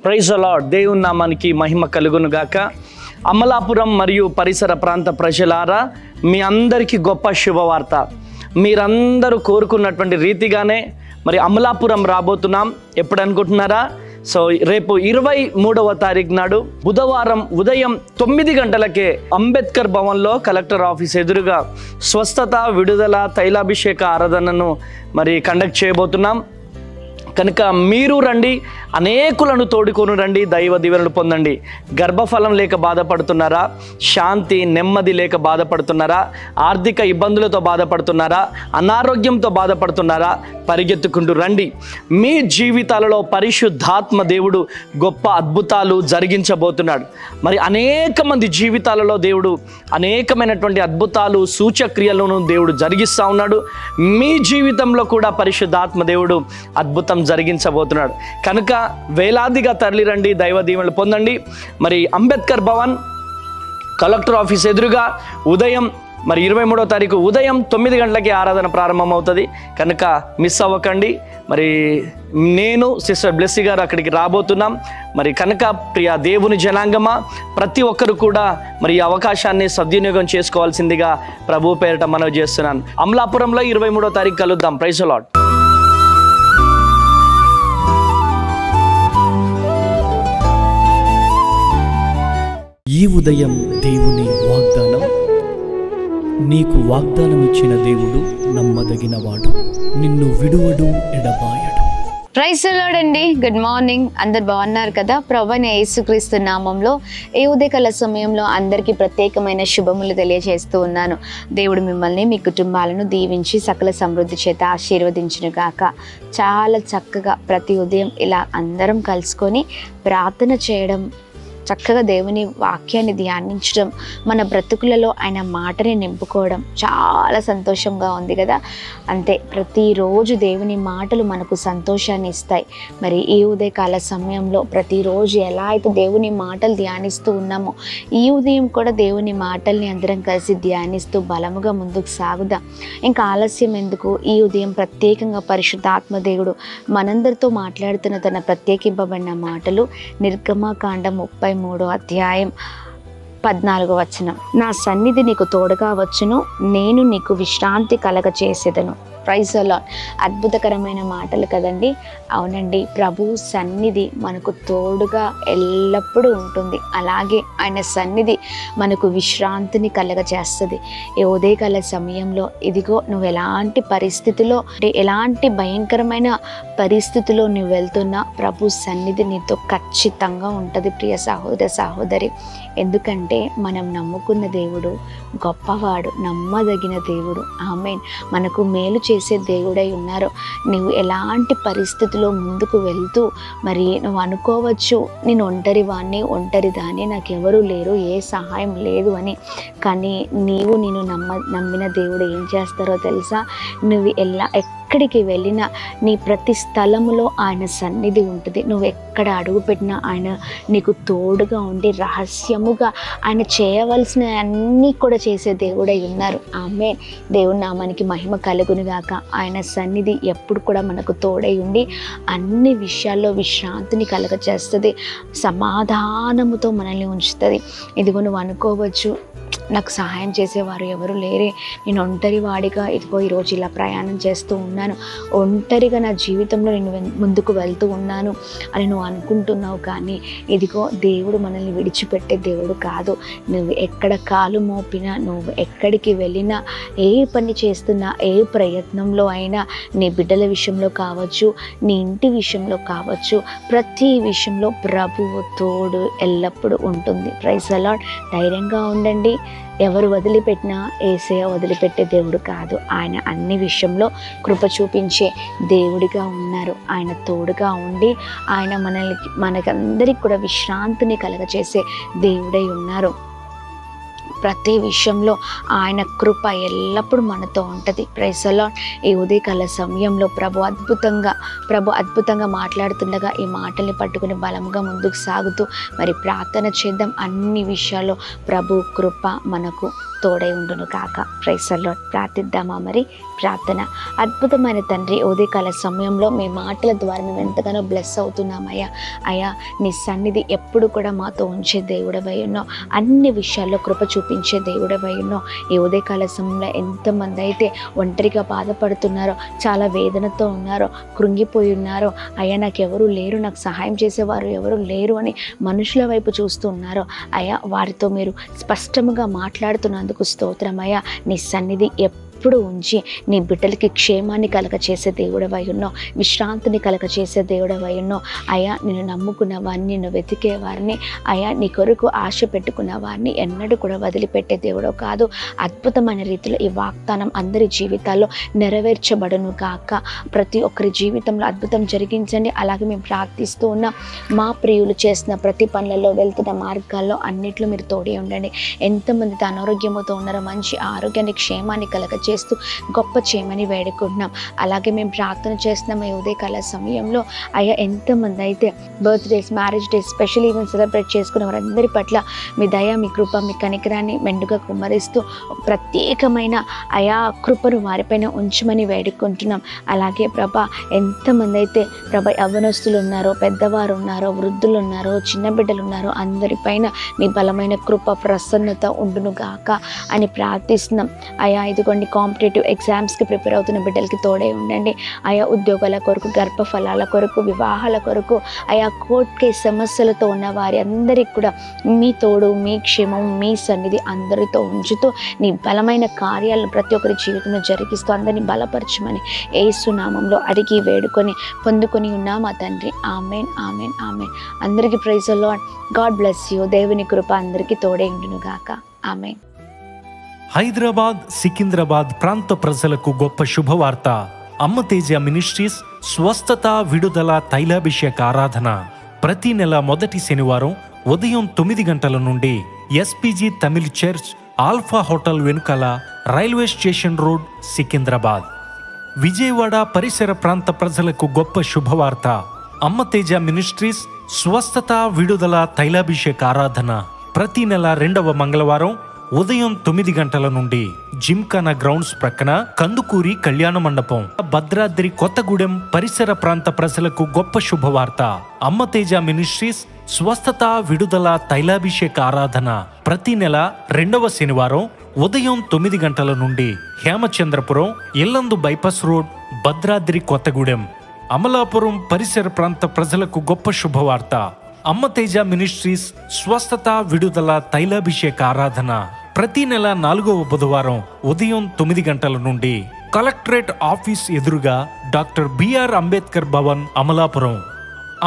Praise the lord. దేవుని నామానికి మహిమ కలుగును గాక. అమలాపురం మరియు పరిసర ప్రాంత ప్రజలారా, మీ అందరికీ గొప్ప శుభవార్త. మీరందరూ కోరుకున్నటువంటి రీతిగానే మరి అమలాపురం రాబోతున్నాం. ఎప్పుడు అనుకుంటున్నారా? సో రేపు 23వ తారీఖు నాడు బుధవారం ఉదయం 9 గంటలకే అంబేద్కర్ భవన్లో కలెక్టర్ ఆఫీస్ ఎదురుగా స్వస్థత, విడుదల, తైలాభిషేక ఆరాధనను మరి కండక్ట్ చేయబోతున్నాం. కనుక మీరు రండి, అనేకులను తోడుకొని రండి, దైవ దీవెనలు పొందండి. గర్భఫలం లేక బాధపడుతున్నారా? శాంతి నెమ్మది లేక బాధపడుతున్నారా? ఆర్థిక ఇబ్బందులతో బాధపడుతున్నారా? అనారోగ్యంతో బాధపడుతున్నారా? పరిగెత్తుకుంటూ రండి. మీ జీవితాలలో పరిశుద్ధాత్మ దేవుడు గొప్ప అద్భుతాలు జరిగించబోతున్నాడు. మరి అనేక మంది జీవితాలలో దేవుడు అనేకమైనటువంటి అద్భుతాలు, సూచక్రియలను దేవుడు జరిగిస్తూ ఉన్నాడు. మీ జీవితంలో కూడా పరిశుద్ధాత్మ దేవుడు అద్భుతం జరిగించబోతున్నాడు. కనుక వేలాదిగా తరలి రండి, దైవ దీవెనలు పొందండి. మరి అంబేద్కర్ భవన్ కలెక్టర్ ఆఫీస్ ఎదురుగా ఉదయం మరి 23వ తారీఖు ఉదయం 9 గంటలకి ఆరాధన ప్రారంభమవుతుంది. కనుక మిస్ అవ్వకండి. మరి నేను సిస్టర్ బ్లెస్సీ గారు అక్కడికి రాబోతున్నాం. మరి కనుక ప్రియ దేవుని జనాంగమా, ప్రతి ఒక్కరు కూడా మరి ఈ అవకాశాన్ని సద్వినియోగం చేసుకోవాల్సిందిగా ప్రభు పేరిట మనవి చేస్తున్నాను. అమలాపురంలో 23వ తారీఖు కలుద్దాం. Praise the Lord. ఈ ఉదయం దేవుని వాగ్దానం. నీకు వాగ్దానం ఇచ్చిన దేవుడు నమ్మదగినవాడు, నిన్ను విడువడు, ఎడబాయడు. ప్రైజ్ ది లార్డ్ అండి. Good morning. అందరు బాగున్నారు కదా? ప్రభువైన యేసుక్రీస్తు నామంలో ఈ ఉదయకాల సమయంలో అందరికీ ప్రత్యేకమైన శుభములు తెలియజేస్తూ ఉన్నాను. దేవుడు మిమ్మల్ని, మీ కుటుంబాలను దీవించి సకల సమృద్ధి చేత ఆశీర్వదించును గాక. చాలా చక్కగా ప్రతి ఉదయం ఇలా అందరం కలుసుకొని ప్రార్థన చేయడం, చక్కగా దేవుని వాక్యాన్ని ధ్యానించడం, మన బ్రతుకులలో ఆయన మాటని నింపుకోవడం చాలా సంతోషంగా ఉంది కదా. అంతే, ప్రతిరోజు దేవుని మాటలు మనకు సంతోషాన్ని ఇస్తాయి. మరి ఈ ఉదయకాల సమయంలో ప్రతిరోజు ఎలా అయితే దేవుని మాటలు ధ్యానిస్తూ ఉన్నామో, ఈ ఉదయం కూడా దేవుని మాటల్ని అందరం కలిసి ధ్యానిస్తూ బలముగా ముందుకు సాగుదాం. ఇంకా ఆలస్యం ఎందుకు? ఈ ఉదయం ప్రత్యేకంగా పరిశుద్ధాత్మ దేవుడు మనందరితో మాట్లాడుతున్న తన ప్రత్యేకింపబడిన మాటలు నిర్గమకాండం 33వ అధ్యాయం 14వ వచనం. నా సన్నిధి నీకు తోడుగా వచ్చును, నేను నీకు విశ్రాంతి కలగ చేసేదను. Praise the lord. అద్భుతకరమైన మాటలు కదండి. అవునండి, ప్రభు సన్నిధి మనకు తోడుగా ఎల్లప్పుడూ ఉంటుంది. అలాగే ఆయన సన్నిధి మనకు విశ్రాంతిని కలగజేస్తుంది. ఈ ఉదయకాల సమయంలో ఇదిగో నువ్వు ఎలాంటి పరిస్థితిలో, ఎలాంటి భయంకరమైన పరిస్థితిలో నువ్వు వెళ్తున్నా ప్రభు సన్నిధి నీతో ఖచ్చితంగా ఉంటుంది ప్రియ సహోదర సహోదరి. ఎందుకంటే మనం నమ్ముకున్న దేవుడు గొప్పవాడు, నమ్మదగిన దేవుడు. ఆమేన్. మనకు మేలు చేసే దేవుడై ఉన్నారు. నువ్వు ఎలాంటి పరిస్థితిలో ముందుకు వెళ్తూ మరి నువ్వు అనుకోవచ్చు, నేను ఒంటరి వాణ్ణి, ఒంటరి దాన్ని, నాకెవరూ లేరు, ఏ సహాయం లేదు అని. కానీ నేను నమ్మిన దేవుడు ఏం చేస్తారో తెలుసా? నువ్వు ఎక్కడికి వెళ్ళినా నీ ప్రతి స్థలములో ఆయన సన్నిధి ఉంటుంది. నువ్వు ఎక్కడ అడుగు పెట్టినా ఆయన నీకు తోడుగా ఉండి రహస్యముగా ఆయన చేయవలసిన అన్నీ కూడా చేసే దేవుడై ఉన్నారు. ఆమేన్. దేవుని నామానికి మహిమ కలుగును గాక. ఆయన సన్నిధి ఎప్పుడు కూడా మనకు తోడై ఉండి అన్ని విషయాల్లో విశ్రాంతిని కలగచేస్తుంది, సమాధానముతో మనల్ని ఉంచుతుంది. ఇదిగో నువ్వు అనుకోవచ్చు, నాకు సహాయం చేసేవారు ఎవరు లేరే, నేను ఒంటరి వాడిగా ఇదిగో ఈరోజు ఇలా ప్రయాణం చేస్తూ ఉన్నాను, ఒంటరిగా నా జీవితంలో నేను ముందుకు వెళ్తూ ఉన్నాను అని నువ్వు అనుకుంటున్నావు. కానీ ఇదిగో దేవుడు మనల్ని విడిచిపెట్టే దేవుడు కాదు. నువ్వు ఎక్కడ కాలు మోపినా, నువ్వు ఎక్కడికి వెళ్ళినా, ఏ పని చేస్తున్నా, ఏ ప్రయత్నంలో అయినా, నీ బిడ్డల విషయంలో కావచ్చు, నీ ఇంటి విషయంలో కావచ్చు, ప్రతి విషయంలో ప్రభువు తోడు ఎల్లప్పుడూ ఉంటుంది. Praise the Lord. ధైర్యంగా ఉండండి. ఎవరు వదిలిపెట్టినా యేసయ్య వదిలిపెట్టే దేవుడు కాదు. ఆయన అన్ని విషయంలో కృప చూపించే దేవుడిగా ఉన్నారు. ఆయన తోడుగా ఉండి ఆయన మనకందరికి కూడా విశ్రాంతిని కలగచేసే దేవుడై ఉన్నారు. ప్రతి విషయంలో ఆయన కృప ఎల్లప్పుడూ మనతో ఉంటుంది. Praise the Lord. ఈ ఉదయకాల సమయంలో ప్రభు అద్భుతంగా మాట్లాడుతుండగా ఈ మాటల్ని పట్టుకుని బలంగా ముందుకు సాగుతూ మరి ప్రార్థన చేద్దాం. అన్ని విషయాల్లో ప్రభు కృప మనకు తోడై ఉండును కాక. Praise the lord. ప్రార్థిద్దామా? మరి ప్రార్థన. అద్భుతమైన తండ్రి, ఉదయకాల సమయంలో మీ మాటల ద్వారా మేము ఎంతగానో బ్లెస్ అవుతున్నామయ్యా. అయ్యా, నీ సన్నిధి ఎప్పుడు కూడా మాతో ఉంచే దేవుడవై ఉన్నావు. అన్ని విషయాల్లో కృప చూపించే దేవుడవై ఉన్నావు. ఈ ఉదయకాల సమయంలో ఎంతమంది అయితే ఒంటరిగా బాధపడుతున్నారో, చాలా వేదనతో ఉన్నారో, కృంగిపోయి ఉన్నారో, అయ్యా నాకెవరు లేరు, నాకు సహాయం చేసేవారు ఎవరు లేరు అని మనుషుల వైపు చూస్తూ ఉన్నారో, అయ్యా వారితో మీరు స్పష్టంగా మాట్లాడుతున్నందుకు స్తోత్రమయ్యా. నీ సన్నిధి ఎప్పుడు ఉంచి నీ బిడ్డలకి క్షేమాన్ని కలగచేసే దేవుడవై ఉన్నావు, విశ్రాంతిని కలగచేసే దేవుడవై ఉన్నావు. అయ్యా, నిన్ను నమ్ముకున్న వారిని, నిన్ను వెతికే వారిని, అయ్యా నీ కొరకు ఆశ పెట్టుకున్న వారిని ఎన్నడూ కూడా వదిలిపెట్టే దేవుడో కాదు. అద్భుతమైన రీతిలో ఈ వాగ్దానం అందరి జీవితాల్లో నెరవేర్చబడును కాక. ప్రతి ఒక్కరి జీవితంలో అద్భుతం జరిగించండి. అలాగే మేము ప్రార్థిస్తూ ఉన్నాం. మా ప్రియులు చేసిన ప్రతి పనులలో, వెళ్తున్న మార్గాల్లో అన్నిట్లో మీరు తోడే ఉండండి. ఎంతమంది అనారోగ్యంతో ఉన్నారో మంచి ఆరోగ్యాన్ని, క్షేమాన్ని కలగచేస్తూ గొప్ప చేయమని వేడుకుంటున్నాం. అలాగే మేము ప్రార్థన చేస్తున్నాం ఈ ఉదయకాల సమయంలో. అయ్యా, ఎంతమంది అయితే birthdays, marriage days, special event celebrate చేసుకున్న వారందరి పట్ల మీ దయ, మీ కృప, మీ కనికరాన్ని మెండుగా కుమ్మరిస్తూ ప్రత్యేకమైన అయా కృపను వారిపైన ఉంచమని వేడుకుంటున్నాం. అలాగే ప్రభా, ఎంతమంది అయితే ప్రభా యవ్వనస్తులు ఉన్నారో, పెద్దవారు ఉన్నారో, వృద్ధులు ఉన్నారో, చిన్న బిడ్డలు ఉన్నారో, అందరిపైన నీ బలమైన కృప, ప్రసన్నత ఉండును గాక అని ప్రార్థిస్తున్నాం. అయా, ఇదిగోండి కాంపిటేటివ్ ఎగ్జామ్స్కి ప్రిపేర్ అవుతున్న బిడ్డలకి తోడే ఉండండి. ఆయా ఉద్యోగాల కొరకు, గర్భఫలాల కొరకు, వివాహాల కొరకు, ఆయా కోర్టు కేసు సమస్యలతో ఉన్న వారి అందరికీ కూడా మీ తోడు, మీ క్షేమం, మీ సన్నిధి అందరితో ఉంచుతూ నీ బలమైన కార్యాలను ప్రతి ఒక్కరి జీవితంలో జరిగిస్తూ అందరినీ బలపరచమని యేసు నామంలో అడిగి వేడుకొని పొందుకొని ఉన్నాం మా తండ్రి. Amen, amen, amen. అందరికీ praise the lord. God bless you. దేవుని కృప అందరికీ తోడే ఉండును గాక. ఆమెన్. హైదరాబాద్, సికింద్రాబాద్ ప్రాంత ప్రజలకు గొప్ప శుభవార్త. అమ్మ తేజ మినిస్ట్రీస్ స్వస్థత, విడుదల, తైలాభిషేక ఆరాధన ప్రతి నెల మొదటి శనివారం ఉదయం 9 గంటల నుండి SPG Tamil church, alpha hotel వెనుకల, railway station road, Secunderabad. Vijayawada పరిసర ప్రాంత ప్రజలకు గొప్ప శుభవార్త. అమ్మ తేజ మినిస్ట్రీస్ స్వస్థత, విడుదల, తైలాభిషేక ఆరాధన ప్రతి నెల 2వ మంగళవారం ఉదయం 9 గంటల నుండి జిమ్ఖానా గ్రౌండ్స్ ప్రక్కన కందుకూరి కళ్యాణ మండపం, భద్రాద్రి కొత్తగూడెం పరిసర ప్రాంత ప్రజలకు గొప్ప శుభవార్త. అమ్మ తేజ మినిస్ట్రీస్ స్వస్థత, విడుదల, తైలాభిషేక ఆరాధన ప్రతి నెల 2వ శనివారం ఉదయం 9 గంటల నుండి హేమచంద్రపురం, ఇల్లందు బైపాస్ రోడ్, భద్రాద్రి కొత్తగూడెం, అమలాపురం పరిసర ప్రాంత ప్రజలకు గొప్ప శుభవార్త. అమ్మ తేజ మినిస్ట్రీస్ స్వస్థత, విడుదల, తైలాభిషేక ఆరాధన ప్రతి నెల 4వ బుధవారం ఉదయం 9 గంటల నుండి కలెక్టరేట్ ఆఫీస్ ఎదురుగా డాక్టర్ బిఆర్ అంబేద్కర్ భవన్, అమలాపురం.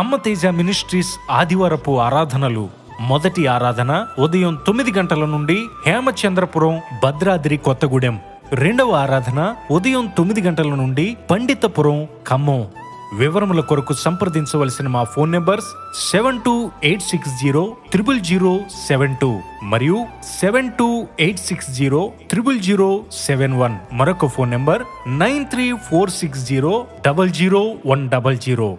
అమ్మ తేజ మినిస్ట్రీస్ ఆదివారపు ఆరాధనలు. మొదటి ఆరాధన ఉదయం 9 గంటల నుండి హేమచంద్రపురం, భద్రాద్రి కొత్తగూడెం. 2వ ఆరాధన ఉదయం 9 గంటల నుండి పండితపురం, ఖమ్మం. వివరముల కొరకు సంప్రదించవలసిన మా ఫోన్ నెంబర్స్ 7286000072 మరియు 7286000071. మరొక ఫోన్ నెంబర్ 9346000100.